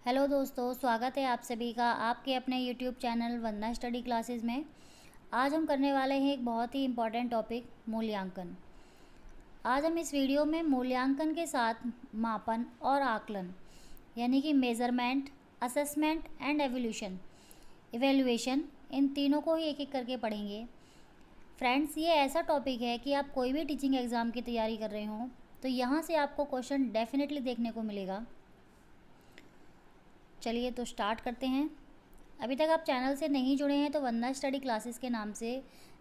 Hello दोस्तों, स्वागत है आप सभी का आपके अपने यूट्यूब चैनल वंदना स्टडी क्लासेस में। आज हम करने वाले हैं एक बहुत ही इम्पॉर्टेंट टॉपिक, मूल्यांकन। आज हम इस वीडियो में मूल्यांकन के साथ मापन और आकलन यानी कि मेज़रमेंट, असेसमेंट एंड इवेल्युएशन, इन तीनों को ही एक एक करके पढ़ेंगे। फ्रेंड्स, ये ऐसा टॉपिक है कि आप कोई भी टीचिंग एग्ज़ाम की तैयारी कर रहे हों तो यहाँ से आपको क्वेश्चन डेफिनेटली देखने को मिलेगा। चलिए तो स्टार्ट करते हैं। अभी तक आप चैनल से नहीं जुड़े हैं तो वंदना स्टडी क्लासेस के नाम से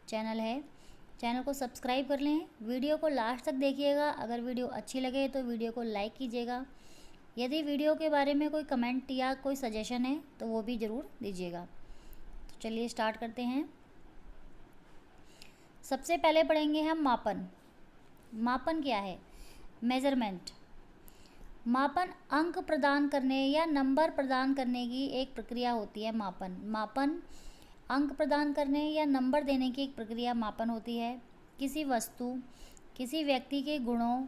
चैनल है, चैनल को सब्सक्राइब कर लें। वीडियो को लास्ट तक देखिएगा। अगर वीडियो अच्छी लगे तो वीडियो को लाइक कीजिएगा। यदि वीडियो के बारे में कोई कमेंट या कोई सजेशन है तो वो भी ज़रूर दीजिएगा। तो चलिए स्टार्ट करते हैं। सबसे पहले पढ़ेंगे हम मापन। मापन क्या है? मेज़रमेंट। मापन अंक प्रदान करने या नंबर प्रदान करने की एक प्रक्रिया होती है। मापन अंक प्रदान करने या नंबर देने की एक प्रक्रिया मापन होती है। किसी वस्तु, किसी व्यक्ति के गुणों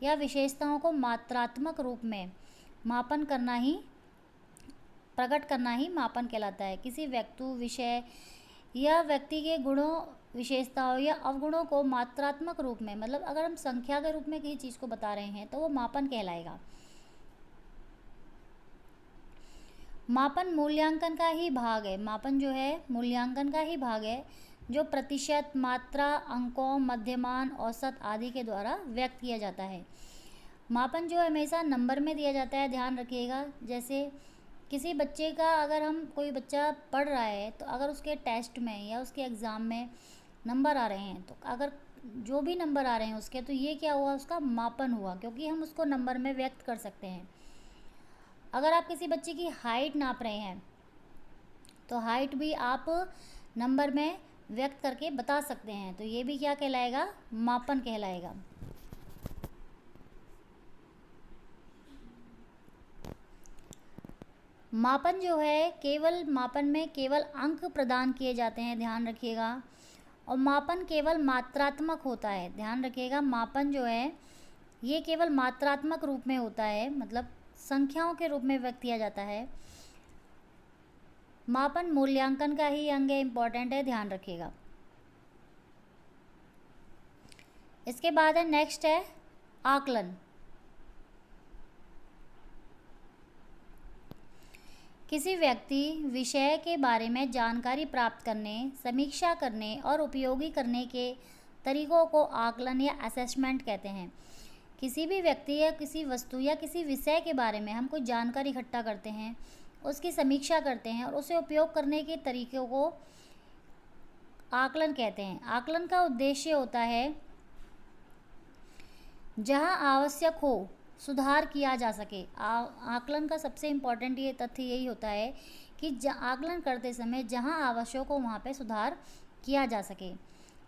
या विशेषताओं को मात्रात्मक रूप में प्रकट करना ही मापन कहलाता है। किसी वस्तु, विषय या व्यक्ति के गुणों, विशेषताओं या अवगुणों को मात्रात्मक रूप में, मतलब अगर हम संख्या के रूप में किसी चीज़ को बता रहे हैं तो वो मापन कहलाएगा। मापन मूल्यांकन का ही भाग है। मापन जो है मूल्यांकन का ही भाग है, जो प्रतिशत, मात्रा, अंकों, मध्यमान, औसत आदि के द्वारा व्यक्त किया जाता है। मापन जो हमेशा नंबर में दिया जाता है, ध्यान रखिएगा। जैसे किसी बच्चे का, अगर हम कोई बच्चा पढ़ रहा है तो अगर उसके टेस्ट में या उसके एग्ज़ाम में नंबर आ रहे हैं तो अगर जो भी नंबर आ रहे हैं उसके, तो ये क्या हुआ? उसका मापन हुआ, क्योंकि हम उसको नंबर में व्यक्त कर सकते हैं। अगर आप किसी बच्चे की हाइट नाप रहे हैं तो हाइट भी आप नंबर में व्यक्त करके बता सकते हैं, तो ये भी क्या कहलाएगा? मापन कहलाएगा। मापन जो है, मापन में केवल अंक प्रदान किए जाते हैं, ध्यान रखिएगा। और मापन केवल मात्रात्मक होता है, ध्यान रखिएगा। मापन जो है ये केवल मात्रात्मक रूप में होता है, मतलब संख्याओं के रूप में व्यक्त किया जाता है। मापन मूल्यांकन का ही अंग है, इम्पॉर्टेंट है, ध्यान रखिएगा। इसके बाद है, नेक्स्ट है आकलन। किसी व्यक्ति, विषय के बारे में जानकारी प्राप्त करने, समीक्षा करने और उपयोगी करने के तरीकों को आकलन या असेसमेंट कहते हैं। किसी भी व्यक्ति या किसी वस्तु या किसी विषय के बारे में हम कोई जानकारी इकट्ठा करते हैं, उसकी समीक्षा करते हैं और उसे उपयोग करने के तरीकों को आकलन कहते हैं। आकलन का उद्देश्य होता है जहां आवश्यक हो सुधार किया जा सके। आकलन का सबसे इम्पॉर्टेंट ये तथ्य यही होता है कि आकलन करते समय जहां आवश्यक हो वहां पे सुधार किया जा सके।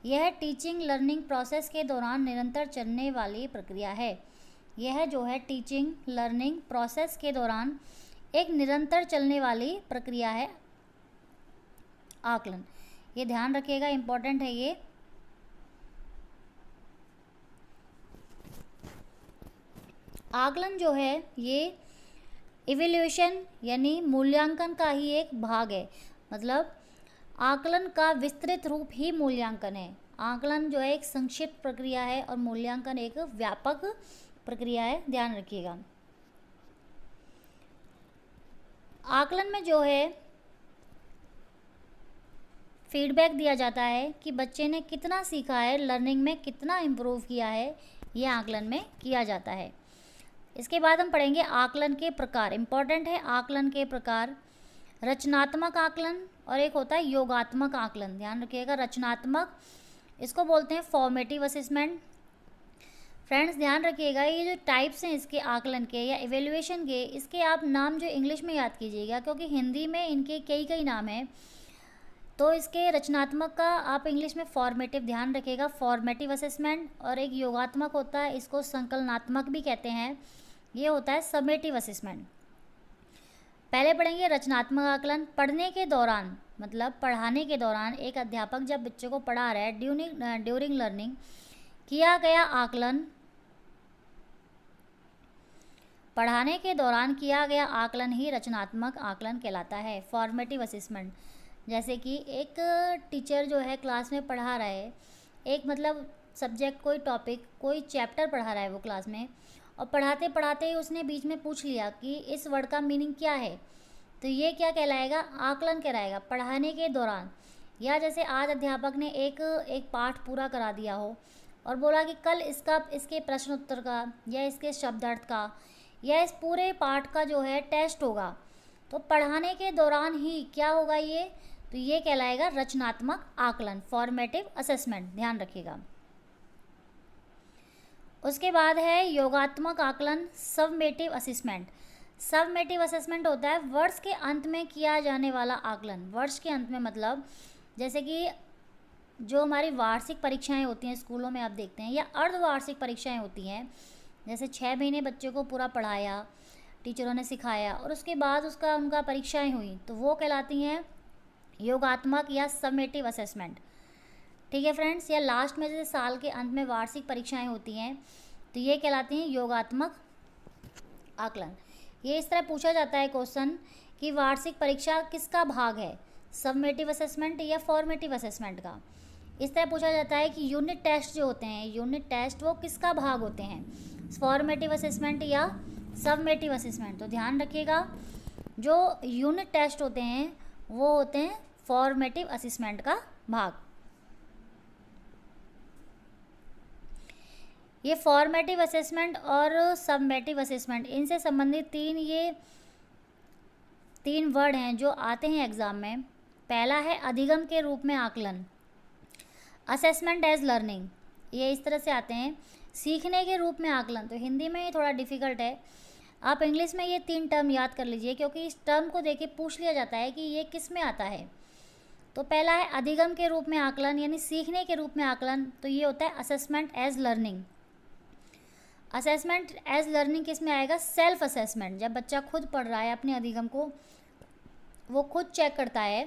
यह टीचिंग लर्निंग प्रोसेस के दौरान निरंतर चलने वाली प्रक्रिया है। यह जो है टीचिंग लर्निंग प्रोसेस के दौरान एक निरंतर चलने वाली प्रक्रिया है आकलन। ये ध्यान रखिएगा, इम्पॉर्टेंट है ये। आकलन जो है ये इवैल्यूएशन यानी मूल्यांकन का ही एक भाग है, मतलब आकलन का विस्तृत रूप ही मूल्यांकन है। आकलन जो है एक संक्षिप्त प्रक्रिया है और मूल्यांकन एक व्यापक प्रक्रिया है, ध्यान रखिएगा। आकलन में जो है फीडबैक दिया जाता है कि बच्चे ने कितना सीखा है, लर्निंग में कितना इम्प्रूव किया है, यह आकलन में किया जाता है। इसके बाद हम पढ़ेंगे आकलन के प्रकार। इम्पॉर्टेंट है आकलन के प्रकार। रचनात्मक आकलन और एक होता है योगात्मक आकलन, ध्यान रखिएगा। रचनात्मक, इसको बोलते हैं फॉर्मेटिव असेसमेंट। फ्रेंड्स ध्यान रखिएगा, ये जो टाइप्स हैं इसके आकलन के या इवेल्युएशन के, इसके आप नाम जो इंग्लिश में याद कीजिएगा, क्योंकि हिंदी में इनके कई नाम हैं। तो इसके रचनात्मक का आप इंग्लिश में फॉर्मेटिव, ध्यान रखिएगा, फॉर्मेटिव असेसमेंट। और एक योगात्मक होता है, इसको संकलनात्मक भी कहते हैं, ये होता है समेटिव असेसमेंट। पहले पढ़ेंगे रचनात्मक आकलन। पढ़ने के दौरान, मतलब पढ़ाने के दौरान, एक अध्यापक जब बच्चे को पढ़ा रहा है, ड्यूरिंग लर्निंग किया गया आकलन पढ़ाने के दौरान किया गया आकलन ही रचनात्मक आकलन कहलाता है। फॉर्मेटिव असेसमेंट, जैसे कि एक टीचर जो है क्लास में पढ़ा रहा है, एक मतलब सब्जेक्ट, कोई टॉपिक, कोई चैप्टर पढ़ा रहा है वो क्लास में, और पढ़ाते पढ़ाते ही उसने बीच में पूछ लिया कि इस वर्ड का मीनिंग क्या है, तो ये क्या कहलाएगा? आकलन कहलाएगा पढ़ाने के दौरान। या जैसे आज अध्यापक ने एक पाठ पूरा करा दिया हो और बोला कि कल इसके प्रश्न उत्तर का या इसके शब्दार्थ का या इस पूरे पाठ का जो है टेस्ट होगा, तो पढ़ाने के दौरान ही क्या होगा ये? तो ये कहलाएगा रचनात्मक आकलन, फॉर्मेटिव असेसमेंट, ध्यान रखिएगा। उसके बाद है योगात्मक आकलन, सबमेटिव असेसमेंट। सबमेटिव असेसमेंट होता है वर्ष के अंत में किया जाने वाला आकलन। वर्ष के अंत में मतलब जैसे कि जो हमारी वार्षिक परीक्षाएं होती हैं स्कूलों में, आप देखते हैं, या अर्धवार्षिक परीक्षाएं होती हैं, जैसे 6 महीने बच्चे को पूरा पढ़ाया, टीचरों ने सिखाया और उसके बाद उनका परीक्षाएं हुई, तो वो कहलाती हैं योगात्मक या सबमेटिव असेसमेंट। ठीक है फ्रेंड्स। या लास्ट में जैसे साल के अंत में वार्षिक परीक्षाएं होती हैं, तो ये कहलाती हैं योगात्मक आकलन। ये इस तरह पूछा जाता है क्वेश्चन कि वार्षिक परीक्षा किसका भाग है, सबमेटिव असेसमेंट या फॉर्मेटिव असेसमेंट का। इस तरह पूछा जाता है कि यूनिट टेस्ट जो होते हैं, यूनिट टेस्ट वो किसका भाग होते हैं, फॉर्मेटिव असेसमेंट या सबमेटिव असेसमेंट। तो ध्यान रखिएगा, जो यूनिट टेस्ट होते हैं वो होते हैं फॉर्मेटिव असेसमेंट का भाग। ये फॉर्मेटिव असेसमेंट और सबमेटिव असेसमेंट, इनसे संबंधित तीन वर्ड हैं जो आते हैं एग्ज़ाम में। पहला है अधिगम के रूप में आकलन, असेसमेंट एज लर्निंग, ये इस तरह से आते हैं। सीखने के रूप में आकलन, तो हिंदी में ये थोड़ा डिफ़िकल्ट है, आप इंग्लिश में ये 3 टर्म याद कर लीजिए, क्योंकि इस टर्म को देके पूछ लिया जाता है कि ये किस में आता है। तो पहला है अधिगम के रूप में आकलन, यानी सीखने के रूप में आकलन, तो ये होता है assessment as learning. Assessment as learning किस में आएगा? सेल्फ असेसमेंट, जब बच्चा खुद पढ़ रहा है अपने अधिगम को, वो खुद चेक करता है,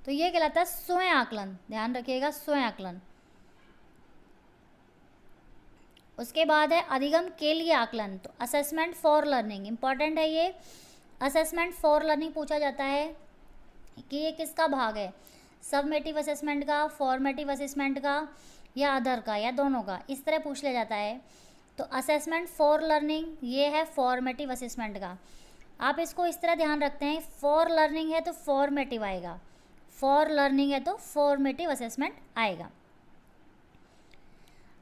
तो ये कहलाता है स्वयं आकलन। ध्यान रखिएगा, स्वयं आकलन। उसके बाद है अधिगम के लिए आकलन, तो असेसमेंट फॉर लर्निंग, इंपॉर्टेंट है ये। असेसमेंट फॉर लर्निंग पूछा जाता है कि ये किसका भाग है, सबमेटिव असेसमेंट का, फॉर्मेटिव असेसमेंट का, या अदर का, या दोनों का, इस तरह पूछ लिया जाता है। तो असेसमेंट फॉर लर्निंग ये है फॉर्मेटिव असेसमेंट का। आप इसको इस तरह ध्यान रखते हैं, फॉर लर्निंग है तो फॉर्मेटिव आएगा, फॉर लर्निंग है तो फॉर्मेटिव असेसमेंट आएगा।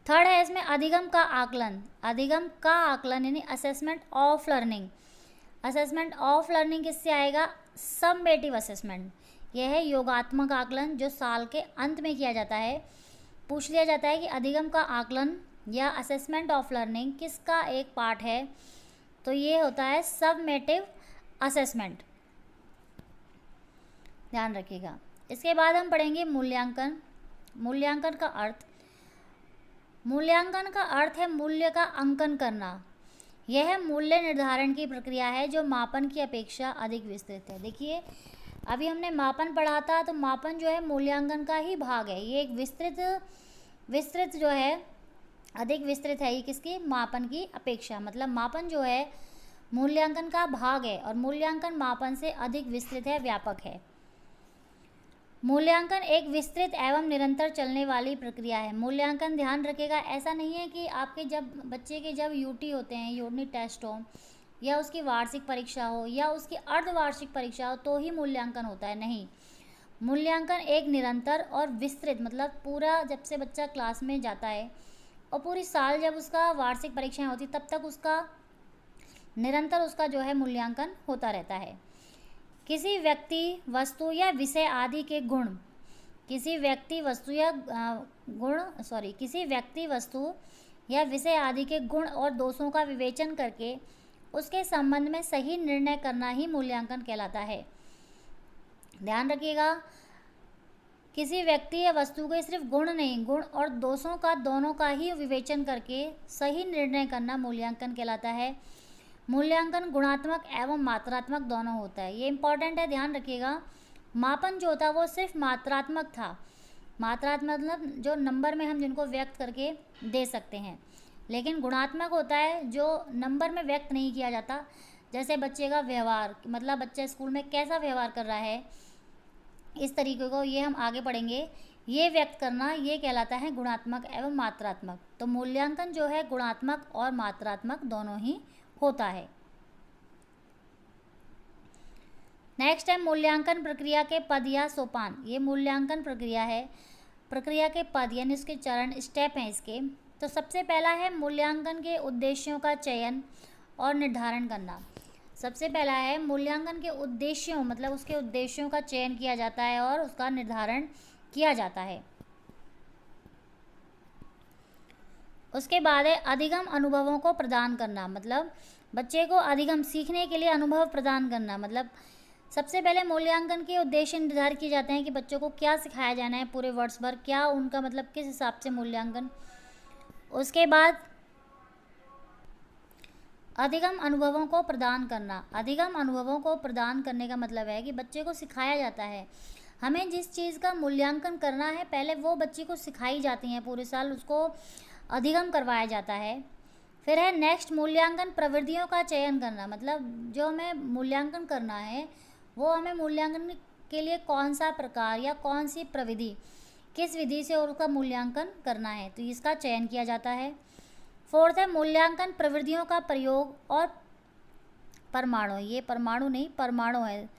थर्ड है इसमें अधिगम का आकलन, अधिगम का आकलन यानी assessment of learning. Assessment of learning किससे आएगा? Summative assessment. यह है योगात्मक आकलन जो साल के अंत में किया जाता है। पूछ लिया जाता है कि अधिगम का आकलन या असेसमेंट ऑफ लर्निंग किसका एक पार्ट है, तो ये होता है सबमेटिव असेसमेंट, ध्यान रखिएगा। इसके बाद हम पढ़ेंगे मूल्यांकन। मूल्यांकन का अर्थ, मूल्यांकन का अर्थ है मूल्य का अंकन करना। यह मूल्य निर्धारण की प्रक्रिया है जो मापन की अपेक्षा अधिक विस्तृत है। देखिए अभी हमने मापन पढ़ा था, तो मापन जो है मूल्यांकन का ही भाग है। ये एक विस्तृत जो है, अधिक विस्तृत है ये किसकी? मापन की अपेक्षा। मतलब मापन जो है मूल्यांकन का भाग है और मूल्यांकन मापन से अधिक विस्तृत है, व्यापक है। मूल्यांकन एक विस्तृत एवं निरंतर चलने वाली प्रक्रिया है। मूल्यांकन, ध्यान रखिएगा, ऐसा नहीं है कि आपके बच्चे के जब यूटी होते हैं, यूनिट टेस्ट हो, या उसकी वार्षिक परीक्षा हो, या उसकी अर्धवार्षिक परीक्षा हो, तो ही मूल्यांकन होता है। नहीं, मूल्यांकन एक निरंतर और विस्तृत, मतलब पूरा जब से बच्चा क्लास में जाता है और पूरी साल जब उसका वार्षिक परीक्षाएं होती तब तक उसका निरंतर उसका जो है मूल्यांकन होता रहता है। किसी व्यक्ति, वस्तु या विषय आदि के गुण, किसी व्यक्ति वस्तु या विषय आदि के गुण और दोषों का विवेचन करके उसके संबंध में सही निर्णय करना ही मूल्यांकन कहलाता है। ध्यान रखिएगा, किसी व्यक्ति या वस्तु के सिर्फ गुण नहीं, गुण और दोषों का दोनों का ही विवेचन करके सही निर्णय करना मूल्यांकन कहलाता है। मूल्यांकन गुणात्मक एवं मात्रात्मक दोनों होता है, ये इंपॉर्टेंट है, ध्यान रखिएगा। मापन जो होता है वो सिर्फ मात्रात्मक था, मात्रात्मक मतलब जो नंबर में हम जिनको व्यक्त करके दे सकते हैं। लेकिन गुणात्मक होता है जो नंबर में व्यक्त नहीं किया जाता, जैसे बच्चे का व्यवहार, मतलब बच्चा स्कूल में कैसा व्यवहार कर रहा है, इस तरीके को ये हम आगे पढ़ेंगे। ये व्यक्त करना ये कहलाता है गुणात्मक एवं मात्रात्मक। तो मूल्यांकन जो है गुणात्मक और मात्रात्मक दोनों ही होता है। नेक्स्ट है मूल्यांकन प्रक्रिया के पद या सोपान। ये मूल्यांकन प्रक्रिया है, प्रक्रिया के पद यानी उसके चरण, स्टेप हैं इसके। तो सबसे पहला है मूल्यांकन के उद्देश्यों का चयन और निर्धारण करना। सबसे पहला है मूल्यांकन के उद्देश्यों, मतलब उसके उद्देश्यों का चयन किया जाता है और उसका निर्धारण किया जाता है। उसके बाद है अधिगम अनुभवों को प्रदान करना, मतलब बच्चे को अधिगम सीखने के लिए अनुभव प्रदान करना। मतलब सबसे पहले मूल्यांकन के उद्देश्य निर्धारित किए जाते हैं कि बच्चों को क्या सिखाया जाना है पूरे वर्ष भर, क्या उनका मतलब किस हिसाब से मूल्यांकन। उसके बाद अधिगम अनुभवों को प्रदान करना। अधिगम अनुभवों को प्रदान करने का मतलब है कि बच्चे को सिखाया जाता है, हमें जिस चीज़ का मूल्यांकन करना है पहले वो बच्चे को सिखाई जाती हैं, पूरे साल उसको अधिगम करवाया जाता है। फिर है नेक्स्ट मूल्यांकन प्रविधियों का चयन करना, मतलब जो हमें मूल्यांकन करना है वो हमें मूल्यांकन के लिए कौन सा प्रकार या कौन सी प्रविधि, किस विधि से उसका मूल्यांकन करना है, तो इसका चयन किया जाता है। फोर्थ है मूल्यांकन प्रविधियों का प्रयोग और परमाणु, ये परमाणु नहीं परमाणु है।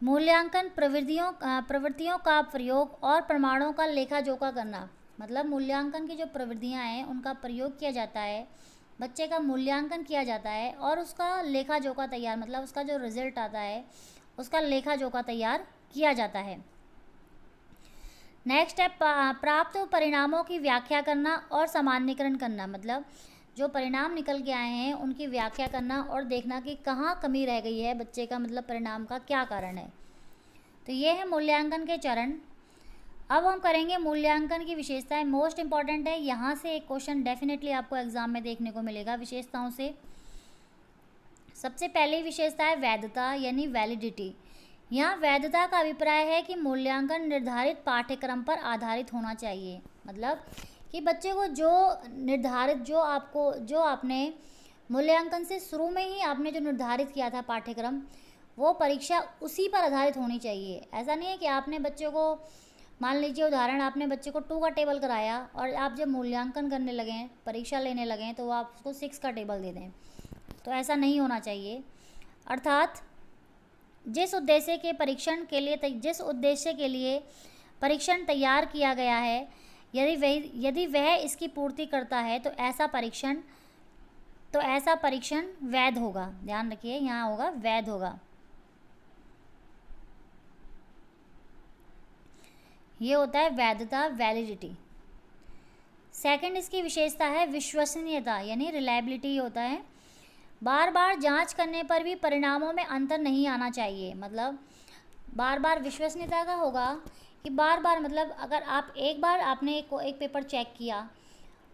मूल्यांकन प्रवृत्तियों का प्रयोग और प्रमाणों का लेखा जोखा करना, मतलब मूल्यांकन की जो प्रवृत्तियां हैं उनका प्रयोग किया जाता है, बच्चे का मूल्यांकन किया जाता है और उसका लेखा जोखा तैयार, मतलब उसका जो रिजल्ट आता है उसका लेखा जोखा तैयार किया जाता है। नेक्स्ट है प्राप्त परिणामों की व्याख्या करना और सामान्यीकरण करना, मतलब जो परिणाम निकल के आए हैं उनकी व्याख्या करना और देखना कि कहाँ कमी रह गई है बच्चे का, मतलब परिणाम का क्या कारण है। तो ये है मूल्यांकन के चरण। अब हम करेंगे मूल्यांकन की विशेषताएं, मोस्ट इंपॉर्टेंट है, यहाँ से एक क्वेश्चन डेफिनेटली आपको एग्जाम में देखने को मिलेगा विशेषताओं से। सबसे पहली विशेषता है वैधता यानी वैलिडिटी। यहाँ वैधता का अभिप्राय है कि मूल्यांकन निर्धारित पाठ्यक्रम पर आधारित होना चाहिए, मतलब कि बच्चे को जो निर्धारित जो आपने मूल्यांकन से शुरू में ही आपने जो निर्धारित किया था पाठ्यक्रम, वो परीक्षा उसी पर आधारित होनी चाहिए। ऐसा नहीं है कि आपने बच्चे को, मान लीजिए उदाहरण, आपने बच्चे को 2 का टेबल कराया और आप जब मूल्यांकन करने लगें, परीक्षा लेने लगें, तो आप उसको 6 का टेबल दे दें, तो ऐसा नहीं होना चाहिए। अर्थात जिस उद्देश्य के लिए परीक्षण तैयार किया गया है, यदि वह इसकी पूर्ति करता है तो ऐसा परीक्षण वैध होगा। ध्यान रखिए यहाँ होगा वैध होगा। ये होता है वैधता, वैलिडिटी। सेकंड इसकी विशेषता है विश्वसनीयता यानी रिलायबिलिटी होता है। बार बार जांच करने पर भी परिणामों में अंतर नहीं आना चाहिए, मतलब बार बार विश्वसनीयता का होगा कि बार बार, मतलब अगर आप एक बार आपने एक पेपर चेक किया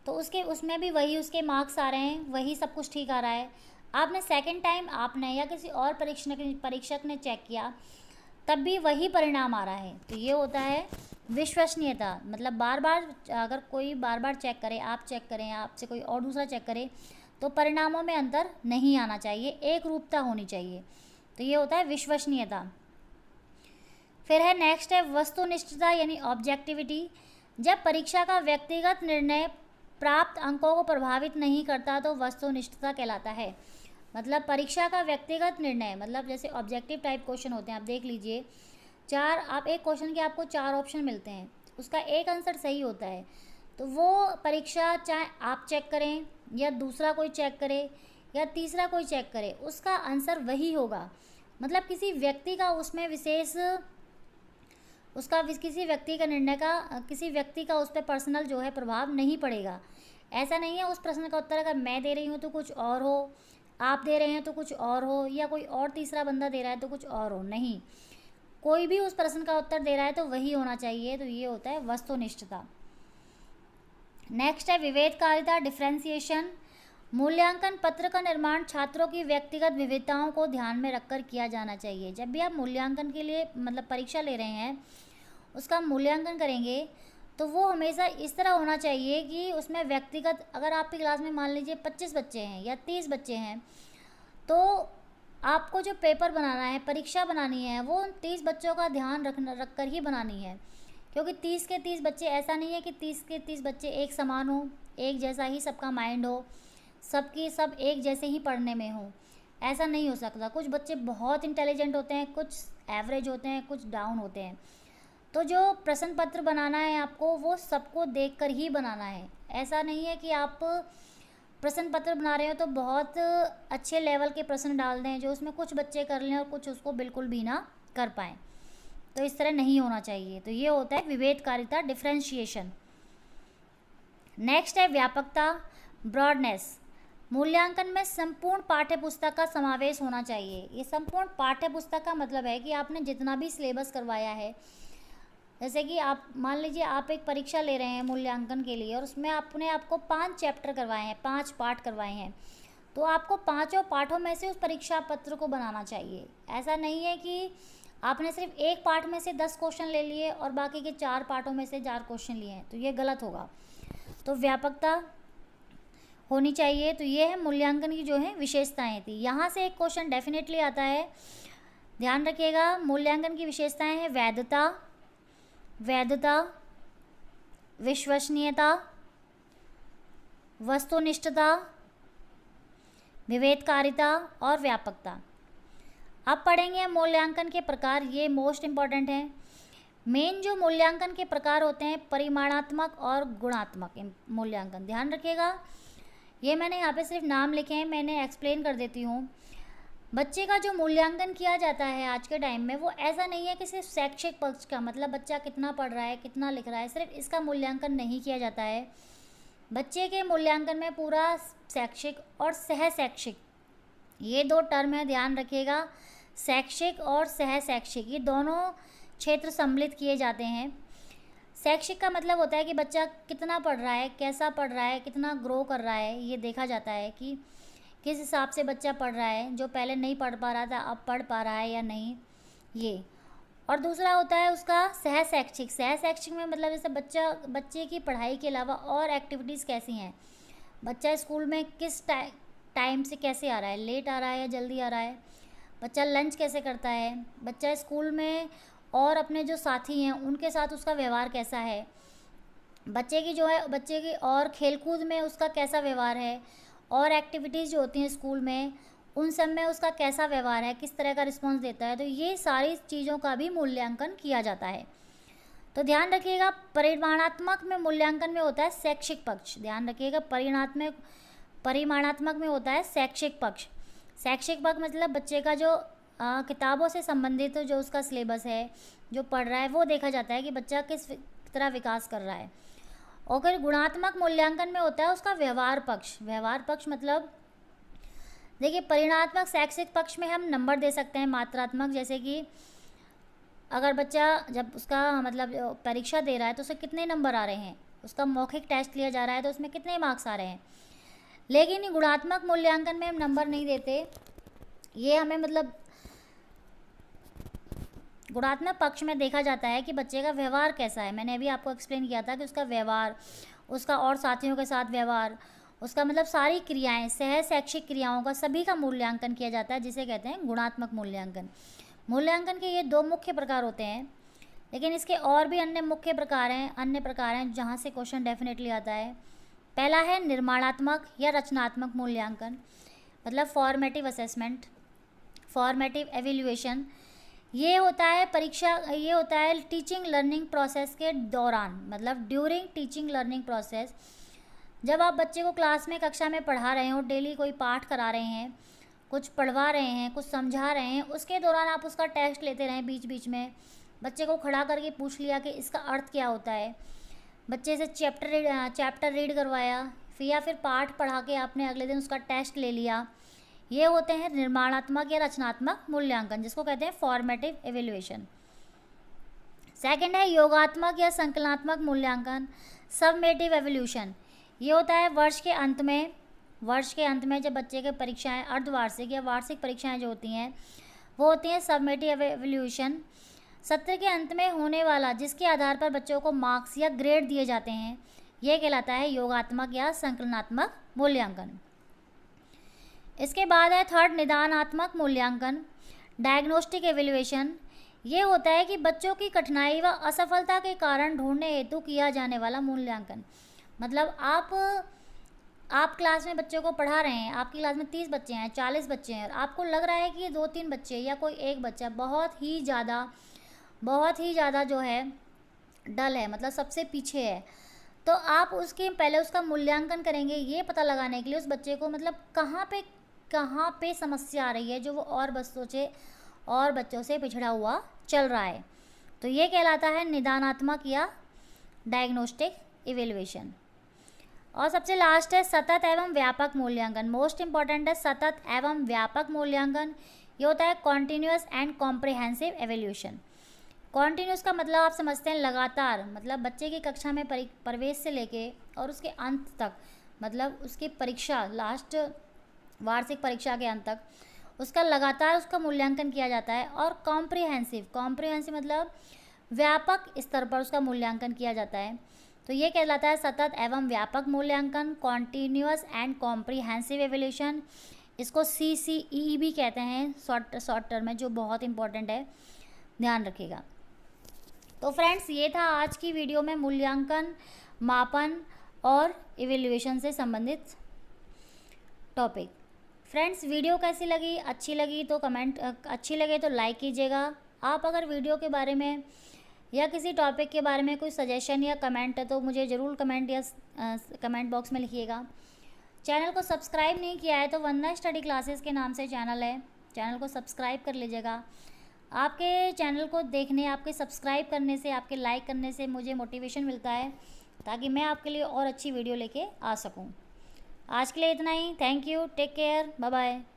तो उसमें भी वही उसके मार्क्स आ रहे हैं, वही सब कुछ ठीक आ रहा है। आपने सेकंड टाइम आपने या किसी और परीक्षक ने चेक किया तब भी वही परिणाम आ रहा है, तो ये होता है विश्वसनीयता। मतलब बार बार अगर कोई बार बार चेक करे, आप चेक करें, आपसे कोई और दूसरा चेक करे, तो परिणामों में अंतर नहीं आना चाहिए, एक रूपता होनी चाहिए, तो ये होता है विश्वसनीयता। फिर है नेक्स्ट है वस्तुनिष्ठता यानी ऑब्जेक्टिविटी। जब परीक्षा का व्यक्तिगत निर्णय प्राप्त अंकों को प्रभावित नहीं करता तो वस्तुनिष्ठता कहलाता है। मतलब परीक्षा का व्यक्तिगत निर्णय, मतलब जैसे ऑब्जेक्टिव टाइप क्वेश्चन होते हैं, आप देख लीजिए आप एक क्वेश्चन के आपको 4 ऑप्शन मिलते हैं, उसका एक आंसर सही होता है, तो वो परीक्षा चाहे आप चेक करें या दूसरा कोई चेक करे या तीसरा कोई चेक करे, उसका आंसर वही होगा। मतलब किसी व्यक्ति का उसमें विशेष किसी व्यक्ति का निर्णय का, किसी व्यक्ति का उस पर पर्सनल जो है प्रभाव नहीं पड़ेगा। ऐसा नहीं है उस प्रश्न का उत्तर अगर मैं दे रही हूँ तो कुछ और हो, आप दे रहे हैं तो कुछ और हो, या कोई और तीसरा बंदा दे रहा है तो कुछ और हो, नहीं, कोई भी उस प्रश्न का उत्तर दे रहा है तो वही होना चाहिए, तो ये होता है वस्तुनिष्ठता। नेक्स्ट है विवेककारिता, डिफरेंशिएशन। मूल्यांकन पत्र का निर्माण छात्रों की व्यक्तिगत विविधताओं को ध्यान में रखकर किया जाना चाहिए। जब भी आप मूल्यांकन के लिए मतलब परीक्षा ले रहे हैं, उसका मूल्यांकन करेंगे तो वो हमेशा इस तरह होना चाहिए कि उसमें व्यक्तिगत, अगर आपकी क्लास में मान लीजिए 25 बच्चे हैं या 30 बच्चे हैं, तो आपको जो पेपर बनाना है, परीक्षा बनानी है, वो उन 30 बच्चों का ध्यान रख कर ही बनानी है। क्योंकि 30 के 30 बच्चे, ऐसा नहीं है कि 30 के 30 बच्चे एक समान हो, एक जैसा ही सबका माइंड हो, सबकी सब एक जैसे ही पढ़ने में हो, ऐसा नहीं हो सकता। कुछ बच्चे बहुत इंटेलिजेंट होते हैं, कुछ एवरेज होते हैं, कुछ डाउन होते हैं। तो जो प्रश्न पत्र बनाना है आपको, वो सबको देखकर ही बनाना है। ऐसा नहीं है कि आप प्रश्न पत्र बना रहे हो तो बहुत अच्छे लेवल के प्रश्न डाल दें जो उसमें कुछ बच्चे कर लें और कुछ उसको बिल्कुल भी ना कर पाएँ। तो इस तरह नहीं होना चाहिए। तो ये होता है विभेदकारिता, डिफरेंशिएशन। नेक्स्ट है व्यापकता, ब्रॉडनेस। मूल्यांकन में संपूर्ण पाठ्य पुस्तक का समावेश होना चाहिए। ये संपूर्ण पाठ्य पुस्तक का मतलब है कि आपने जितना भी सिलेबस करवाया है, जैसे कि आप मान लीजिए आप एक परीक्षा ले रहे हैं मूल्यांकन के लिए और उसमें आपने आपको 5 चैप्टर करवाए हैं, 5 पाठ करवाए हैं, तो आपको पाँचों पाठों में से उस परीक्षा पत्र को बनाना चाहिए। ऐसा नहीं है कि आपने सिर्फ एक पाठ में से 10 क्वेश्चन ले लिए और बाकी के 4 पाठों में से 4 क्वेश्चन लिए हैं, तो ये गलत होगा। तो व्यापकता होनी चाहिए। तो ये है मूल्यांकन की जो है विशेषताएं थी। यहाँ से एक क्वेश्चन डेफिनेटली आता है, ध्यान रखिएगा। मूल्यांकन की विशेषताएं हैं वैधता, विश्वसनीयता, वस्तुनिष्ठता, विभेदकारिता और व्यापकता। अब पढ़ेंगे मूल्यांकन के प्रकार, ये मोस्ट इम्पॉर्टेंट है। मेन जो मूल्यांकन के प्रकार होते हैं, परिमाणात्मक और गुणात्मक मूल्यांकन। ध्यान रखिएगा, ये मैंने यहाँ पे सिर्फ नाम लिखे हैं, मैंने एक्सप्लेन कर देती हूँ। बच्चे का जो मूल्यांकन किया जाता है आज के टाइम में, वो ऐसा नहीं है कि सिर्फ शैक्षिक पक्ष का, मतलब बच्चा कितना पढ़ रहा है, कितना लिख रहा है, सिर्फ इसका मूल्यांकन नहीं किया जाता है। बच्चे के मूल्यांकन में पूरा शैक्षिक और सह शैक्षिक, ये 2 टर्म है, ध्यान रखिएगा। शैक्षिक और सह शैक्षिक, ये दोनों क्षेत्र सम्मिलित किए जाते हैं। शैक्षिक का मतलब होता है कि बच्चा कितना पढ़ रहा है, कैसा पढ़ रहा है, कितना ग्रो कर रहा है, ये देखा जाता है कि किस हिसाब से बच्चा पढ़ रहा है, जो पहले नहीं पढ़ पा रहा था अब पढ़ पा रहा है या नहीं, ये। और दूसरा होता है उसका सह शैक्षिक। सह शैक्षिक में मतलब जैसे बच्चे की पढ़ाई के अलावा और एक्टिविटीज़ कैसी हैं, बच्चा स्कूल में किस टाइम से कैसे आ रहा है, लेट आ रहा है या जल्दी आ रहा है, बच्चा लंच कैसे करता है, बच्चा स्कूल में और अपने जो साथी हैं उनके साथ उसका व्यवहार कैसा है, बच्चे की और खेलकूद में उसका कैसा व्यवहार है, और एक्टिविटीज़ जो होती हैं स्कूल में उन सब में उसका कैसा व्यवहार है, किस तरह का रिस्पॉन्स देता है। तो ये सारी चीज़ों का भी मूल्यांकन किया जाता है। तो ध्यान रखिएगा, परिमाणात्मक में मूल्यांकन में होता है शैक्षिक पक्ष। ध्यान रखिएगा, परिमाणात्मक में होता है शैक्षिक पक्ष। शैक्षिक पक्ष मतलब बच्चे का जो किताबों से संबंधित जो उसका सिलेबस है, जो पढ़ रहा है, वो देखा जाता है कि बच्चा किस तरह विकास कर रहा है। और फिर गुणात्मक मूल्यांकन में होता है उसका व्यवहार पक्ष। व्यवहार पक्ष मतलब देखिए, परिमाणात्मक शैक्षिक पक्ष में हम नंबर दे सकते हैं, मात्रात्मक, जैसे कि अगर बच्चा जब उसका मतलब परीक्षा दे रहा है तो उसे कितने नंबर आ रहे हैं, उसका मौखिक टेस्ट लिया जा रहा है तो उसमें कितने मार्क्स आ रहे हैं। लेकिन गुणात्मक मूल्यांकन में हम नंबर नहीं देते, ये हमें मतलब गुणात्मक पक्ष में देखा जाता है कि बच्चे का व्यवहार कैसा है। मैंने अभी आपको एक्सप्लेन किया था कि उसका व्यवहार, उसका और साथियों के साथ व्यवहार, उसका मतलब सारी क्रियाएं, सह शैक्षिक क्रियाओं का सभी का मूल्यांकन किया जाता है, जिसे कहते हैं गुणात्मक मूल्यांकन। मूल्यांकन के ये 2 मुख्य प्रकार होते हैं, लेकिन इसके और भी अन्य मुख्य प्रकार हैं जहाँ से क्वेश्चन डेफिनेटली आता है। पहला है निर्माणात्मक या रचनात्मक मूल्यांकन, मतलब फॉर्मेटिव असेसमेंट, फॉर्मेटिव एवेल्युएशन। ये होता है टीचिंग लर्निंग प्रोसेस के दौरान, मतलब ड्यूरिंग टीचिंग लर्निंग प्रोसेस। जब आप बच्चे को क्लास में, कक्षा में पढ़ा रहे हो, डेली कोई पाठ करा रहे हैं, कुछ पढ़वा रहे हैं, कुछ समझा रहे हैं, उसके दौरान आप उसका टेस्ट लेते रहें बीच बीच में। बच्चे को खड़ा करके पूछ लिया कि इसका अर्थ क्या होता है, बच्चे से चैप्टर रीड करवाया, या फिर पाठ पढ़ा के आपने अगले दिन उसका टेस्ट ले लिया। ये होते हैं निर्माणात्मक या रचनात्मक मूल्यांकन, जिसको कहते हैं फॉर्मेटिव एवेल्युएशन। सेकंड है योगात्मक या संकलनात्मक मूल्यांकन, सबमेटिव एवेल्यूशन। ये होता है वर्ष के अंत में जब बच्चे के परीक्षाएं, अर्धवार्षिक या वार्षिक परीक्षाएं जो होती हैं वो होती हैं सबमेटिव एवेल्यूशन। सत्र के अंत में होने वाला जिसके आधार पर बच्चों को मार्क्स या ग्रेड दिए जाते हैं, यह कहलाता है योगात्मक या संकलनात्मक मूल्यांकन। इसके बाद है थर्ड, निदानात्मक मूल्यांकन, डायग्नोस्टिक एवेल्युएशन। ये होता है कि बच्चों की कठिनाई व असफलता के कारण ढूंढने हेतु किया जाने वाला मूल्यांकन। मतलब आप क्लास में बच्चों को पढ़ा रहे हैं, आपकी क्लास में 30 बच्चे हैं, 40 बच्चे हैं, और आपको लग रहा है कि ये 2-3 बच्चे या कोई एक बच्चा बहुत ही ज़्यादा जो है डल है, मतलब सबसे पीछे है, तो आप उसके पहले उसका मूल्यांकन करेंगे ये पता लगाने के लिए उस बच्चे को मतलब कहाँ पे समस्या आ रही है जो वो और बच्चों से पिछड़ा हुआ चल रहा है। तो ये कहलाता है निदानात्मक या डायग्नोस्टिक इवेल्युएशन। और सबसे लास्ट है सतत एवं व्यापक मूल्यांकन। मोस्ट इंपॉर्टेंट है सतत एवं व्यापक मूल्यांकन। ये होता है continuous and comprehensive evaluation. Continuous का मतलब आप समझते हैं लगातार, मतलब बच्चे की कक्षा में प्रवेश से लेके और उसके अंत तक, मतलब उसकी परीक्षा लास्ट वार्षिक परीक्षा के अंत तक उसका लगातार उसका मूल्यांकन किया जाता है। और कॉम्प्रिहेंसिव मतलब व्यापक स्तर पर उसका मूल्यांकन किया जाता है। तो ये कहलाता है सतत एवं व्यापक मूल्यांकन, कॉन्टिन्यूअस एंड कॉम्प्रिहेंसिव एवेल्यूशन। इसको CCEE भी कहते हैं शॉर्ट टर्म में, जो बहुत इंपॉर्टेंट है, ध्यान रखिएगा। तो फ्रेंड्स, ये था आज की वीडियो में मूल्यांकन, मापन और इवेल्युएशन से संबंधित टॉपिक। फ्रेंड्स, वीडियो कैसी लगी? अच्छी लगे तो लाइक कीजिएगा। आप अगर वीडियो के बारे में या किसी टॉपिक के बारे में कोई सजेशन या कमेंट है तो मुझे ज़रूर कमेंट बॉक्स में लिखिएगा। चैनल को सब्सक्राइब नहीं किया है तो वंदना स्टडी क्लासेस के नाम से चैनल है, चैनल को सब्सक्राइब कर लीजिएगा। आपके चैनल को देखने, आपके सब्सक्राइब करने से, आपके लाइक करने से मुझे मोटिवेशन मिलता है ताकि मैं आपके लिए और अच्छी वीडियो लेके आ सकूं। आज के लिए इतना ही। Thank you, take care, bye bye.